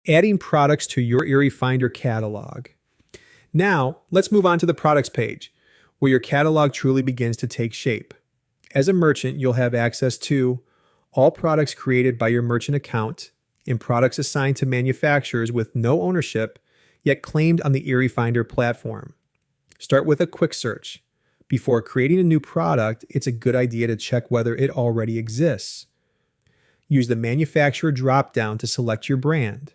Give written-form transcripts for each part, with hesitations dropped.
Adding products to your IrriFinder catalog. Now, let's move on to the products page, where your catalog truly begins to take shape. As a merchant, you'll have access to all products created by your merchant account and products assigned to manufacturers with no ownership, yet claimed on the IrriFinder platform. Start with a quick search. Before creating a new product, it's a good idea to check whether it already exists. Use the manufacturer dropdown to select your brand.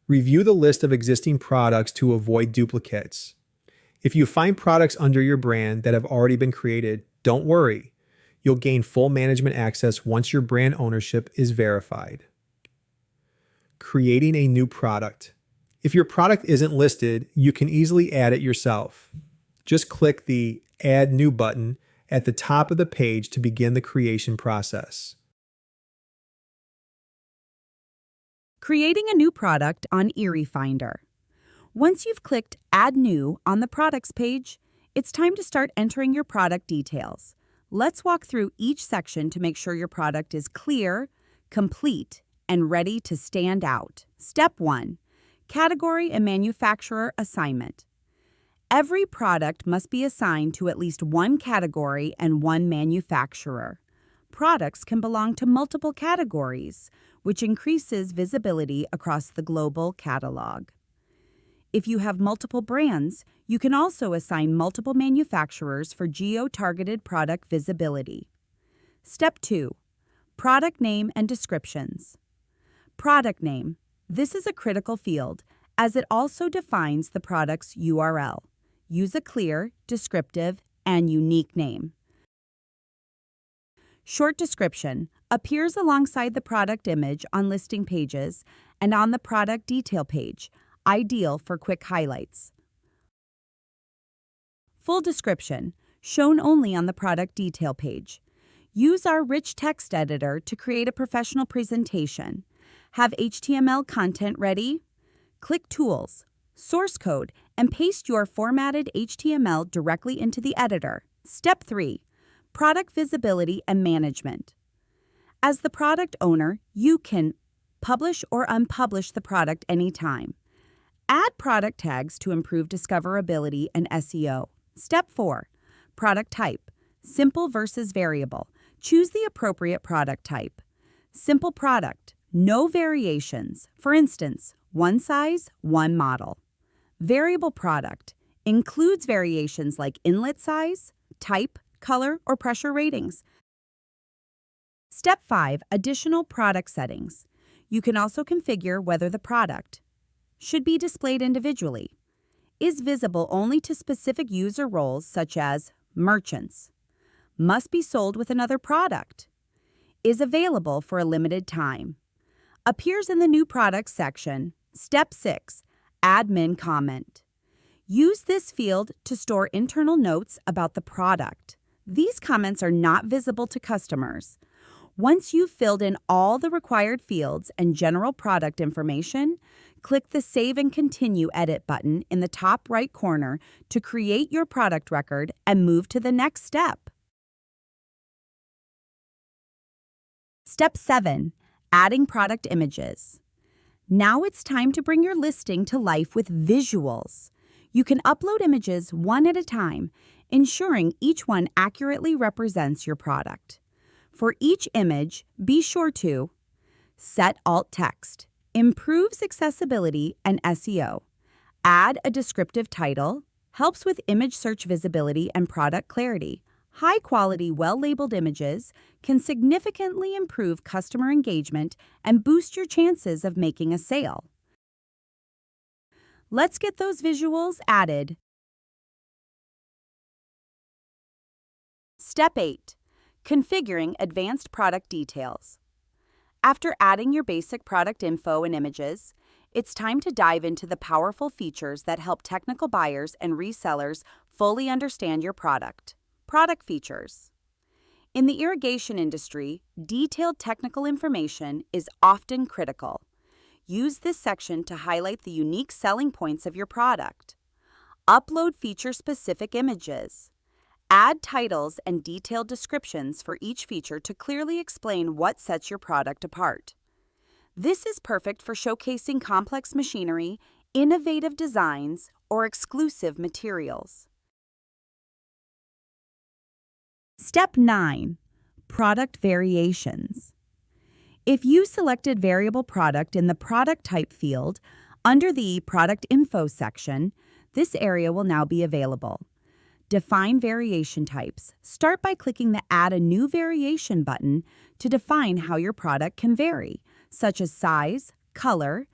Review the list of existing products to avoid duplicates. If you find products under your brand that have already been created, don't worry. You'll gain full management access once your brand ownership is verified. Creating a new product. If your product isn't listed, you can easily add it yourself. Just click the Add New button at the top of the page to begin the creation process. Creating a new product on IrriFinder. Once you've clicked Add New on the Products page, it's time to start entering your product details. Let's walk through each section to make sure your product is clear, complete, and ready to stand out. Step 1. Category and manufacturer assignment. Every product must be assigned to at least one category and one manufacturer. Products can belong to multiple categories, which increases visibility across the global catalog. If you have multiple brands, you can also assign multiple manufacturers for geo-targeted product visibility. Step 2. Product name and descriptions. Product name. This is a critical field, as it also defines the product's URL. Use a clear, descriptive, and unique name. Short description appears alongside the product image on listing pages and on the product detail page, ideal for quick highlights. Full description, shown only on the product detail page. Use our rich text editor to create a professional presentation. Have HTML content ready? Click Tools, Source Code, and paste your formatted HTML directly into the editor. Step 3. Product visibility and management. As the product owner, you can publish or unpublish the product anytime. Add product tags to improve discoverability and SEO. Step 4. Product type. Simple versus variable. Choose the appropriate product type. Simple product. No variations. For instance, one size, one model. Variable product. Includes variations like inlet size, type, color, or pressure ratings. Step 5. Additional product settings. You can also configure whether the product should be displayed individually, is visible only to specific user roles such as merchants, must be sold with another product, is available for a limited time, appears in the New Products section. Step 6. Admin comment. Use this field to store internal notes about the product. These comments are not visible to customers. Once you've filled in all the required fields and general product information, click the Save and Continue Edit button in the top right corner to create your product record and move to the next step. Step 7. Adding product images. Now it's time to bring your listing to life with visuals. You can upload images one at a time, ensuring each one accurately represents your product. For each image, be sure to set alt text, improves accessibility and SEO, add a descriptive title, helps with image search visibility and product clarity. High-quality, well-labeled images can significantly improve customer engagement and boost your chances of making a sale. Let's get those visuals added. Step 8. Configuring advanced product details. After adding your basic product info and images, it's time to dive into the powerful features that help technical buyers and resellers fully understand your product. Product features. In the irrigation industry, detailed technical information is often critical. Use this section to highlight the unique selling points of your product. Upload feature-specific images. Add titles and detailed descriptions for each feature to clearly explain what sets your product apart. This is perfect for showcasing complex machinery, innovative designs, or exclusive materials. Step 9. Product variations. If you selected variable product in the product type field under the Product Info section, this area will now be available. Define variation types. Start by clicking the Add a New Variation button to define how your product can vary, such as size, color,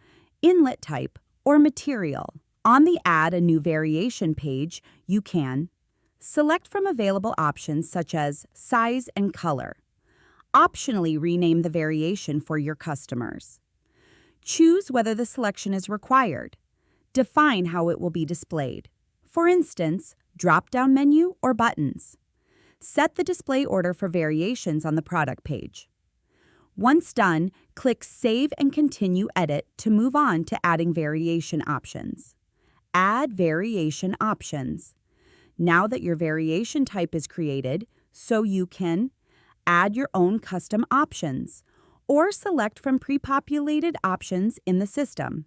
inlet type, or material. On the Add a New Variation page, you can select from available options such as size and color. Optionally rename the variation for your customers. Choose whether the selection is required. Define how it will be displayed. For instance, drop-down menu or buttons. Set the display order for variations on the product page. Once done, click Save and Continue Edit to move on to adding variation options. Add variation options. Now that your variation type is created, so you can add your own custom options or select from pre-populated options in the system.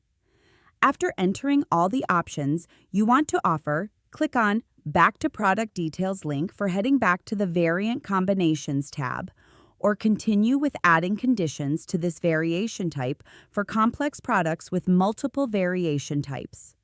After entering all the options you want to offer, click on Back to Product Details link for heading back to the Variant Combinations tab, or continue with adding conditions to this variation type for complex products with multiple variation types.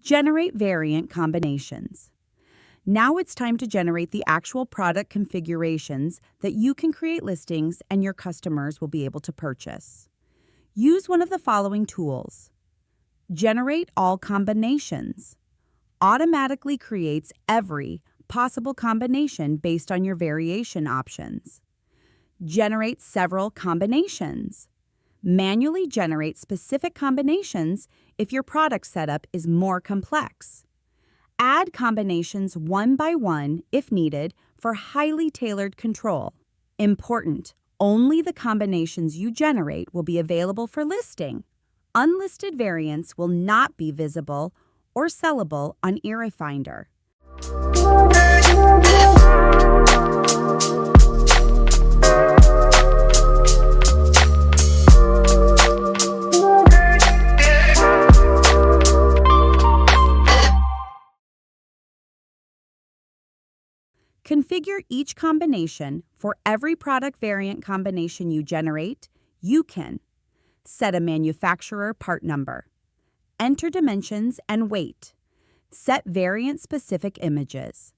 Generate variant combinations. Now it's time to generate the actual product configurations that you can create listings and your customers will be able to purchase. Use one of the following tools. Generate all combinations. Automatically creates every possible combination based on your variation options. Generate several combinations. Manually generate specific combinations if your product setup is more complex. Add combinations one by one if needed for highly tailored control. Important, only the combinations you generate will be available for listing. Unlisted variants will not be visible or sellable on IrriFinder. Configure each combination. For every product variant combination you generate, you can set a manufacturer part number, enter dimensions and weight, set variant-specific images.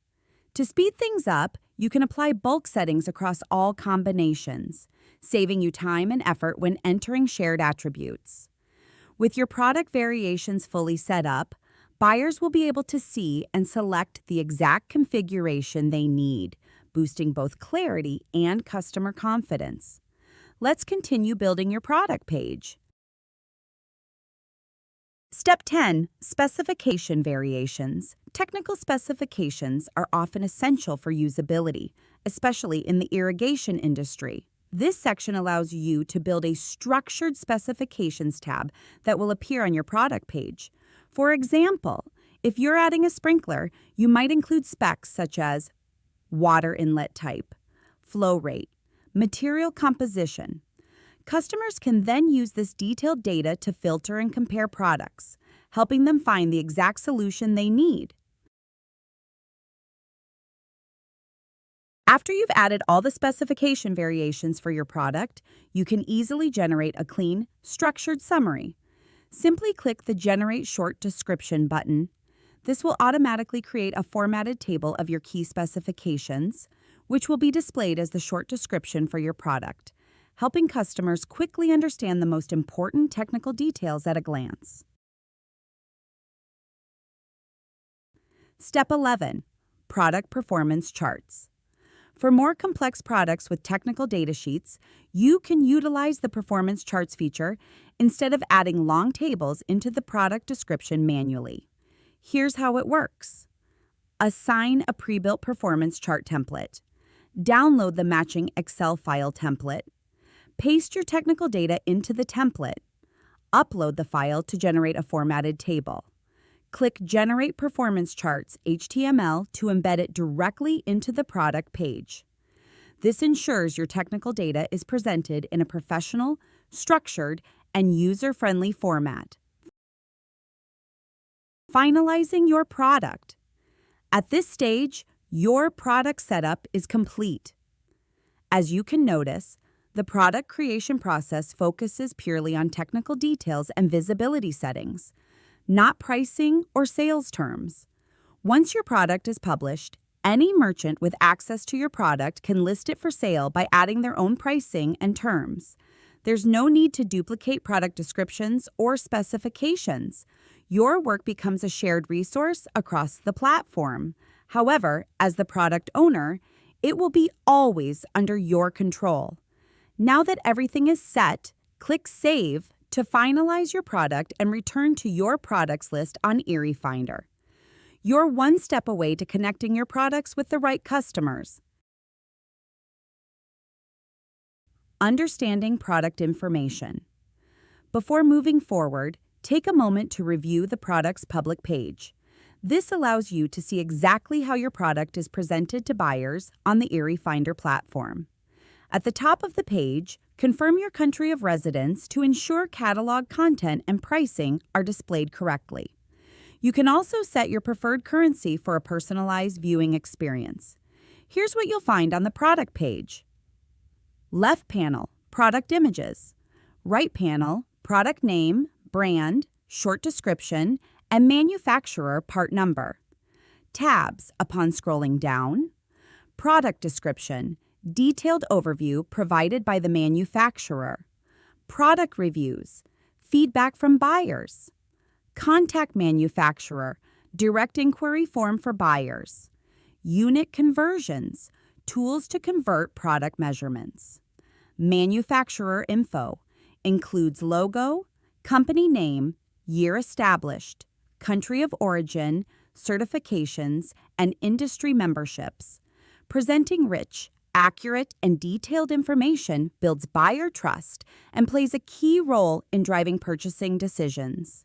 To speed things up, you can apply bulk settings across all combinations, saving you time and effort when entering shared attributes. With your product variations fully set up, buyers will be able to see and select the exact configuration they need, boosting both clarity and customer confidence. Let's continue building your product page. Step 10. Specification variations. Technical specifications are often essential for usability, especially in the irrigation industry. This section allows you to build a structured specifications tab that will appear on your product page. For example, if you're adding a sprinkler, you might include specs such as water inlet type, flow rate, material composition. Customers can then use this detailed data to filter and compare products, helping them find the exact solution they need. After you've added all the specification variations for your product, you can easily generate a clean, structured summary. Simply click the Generate Short Description button. This will automatically create a formatted table of your key specifications, which will be displayed as the short description for your product, helping customers quickly understand the most important technical details at a glance. Step 11. Product Performance Charts. For more complex products with technical data sheets, you can utilize the Performance Charts feature instead of adding long tables into the product description manually. Here's how it works. Assign a pre-built performance chart template. Download the matching Excel file template. Paste your technical data into the template. Upload the file to generate a formatted table. Click Generate Performance Charts HTML to embed it directly into the product page. This ensures your technical data is presented in a professional, structured, and user-friendly format. Finalizing your product. At this stage, your product setup is complete. As you can notice, the product creation process focuses purely on technical details and visibility settings, not pricing or sales terms. Once your product is published, any merchant with access to your product can list it for sale by adding their own pricing and terms. There's no need to duplicate product descriptions or specifications. Your work becomes a shared resource across the platform. However, as the product owner, it will be always under your control. Now that everything is set, click Save to finalize your product and return to your products list on IrriFinder. You're one step away to connecting your products with the right customers. Understanding product information. Before moving forward, take a moment to review the product's public page. This allows you to see exactly how your product is presented to buyers on the IrriFinder platform. At the top of the page, confirm your country of residence to ensure catalog content and pricing are displayed correctly. You can also set your preferred currency for a personalized viewing experience. Here's what you'll find on the product page. Left panel, product images. Right panel, product name, brand, short description, and manufacturer part number. Tabs upon scrolling down. Product description, detailed overview provided by the manufacturer. Product reviews, feedback from buyers. Contact manufacturer, direct inquiry form for buyers. Unit conversions, tools to convert product measurements. Manufacturer info, includes logo, company name, year established, country of origin, certifications, and industry memberships. Presenting rich, accurate, and detailed information builds buyer trust and plays a key role in driving purchasing decisions.